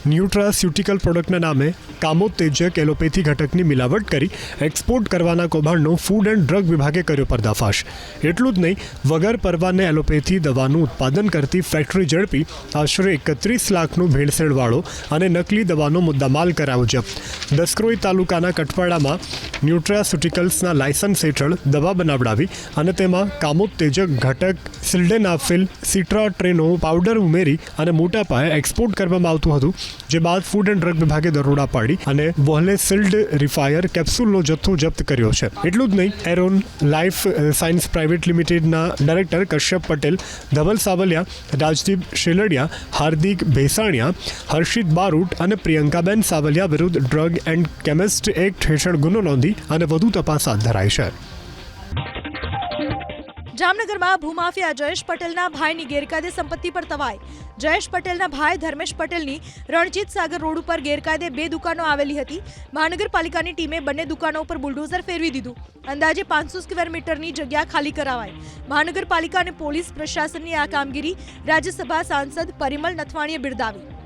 Nutraceutical પ્રોડક્ટના નામે કામોત્તેજક allopathy ઘટકની મિલાવટ કરી એક્સપોર્ટ કરવાના કૌભાંડનો ફૂડ એન્ડ ડ્રગ વિભાગે કર્યો પર્દાફાશ. એટલું જ નહીં, વગર પરવાને એલોપેથી દવાનું ઉત્પાદન કરતી ફેક્ટરી ઝડપી આશરે 31 લાખનો ભેળસેળવાળો અને નકલી દવાનો મુદ્દામાલ કરાયો જપ્ત. દસક્રોઈ તાલુકાના કટવાડામાં ન્યુટ્રાસ્યુટિકલ્સના લાયસન્સ હેઠળ દવા બનાવડાવી અને તેમાં કામોત્તેજક ઘટક સિલ્ડેનાફિલ સિટ્રાટ્રેનો પાવડર ઉમેરી અને મોટા પાયે એક્સપોર્ટ કરવામાં આવતું હતું. જે બાદ ફૂડ એન્ડ ડ્રગ વિભાગે દરોડા પાડી અને વોહલેસિલ્ડ રિફાયર કેપ્સ્યુલનો જથ્થો જપ્ત કર્યો છે. એટલું જ નહીં, એરોન લાઈફ સાયન્સ પ્રાઇવેટ લિમિટેડના ડાયરેક્ટર કશ્યપ પટેલ, ધવલ સાવલિયા, રાજદીપ શેલડિયા, હાર્દિક ભેસાણિયા, હર્ષિત બારૂટ અને પ્રિયંકાબેન સાવલિયા વિરુદ્ધ ડ્રગ એન્ડ કેમિસ્ટ એક્ટ હેઠળ ગુનો નોંધી અને વધુ તપાસ હાથ ધરાઈ છે. જામનગરમાં ભૂમાફિયા જયેશ પટેલના ભાઈની ગેરકાયદે સંપત્તિ પર તવાઈ. જયેશ પટેલના ભાઈ ધર્મેશ પટેલની રણજીત સાગર રોડ ઉપર ગેરકાયદે 2 દુકાનો આવેલી હતી. મહાનગરપાલિકાની ટીમે બંને દુકાનો ઉપર બુલડોઝર ફેરવી દીધું. અંદાજે 500 સ્ક્વેર મીટરની જગ્યા ખાલી કરાવાઈ. મહાનગરપાલિકા અને પોલીસ પ્રશાસનની આ કામગીરી રાજ્યસભા સાંસદ પરિમલ નથવાણીએ બિરદાવી.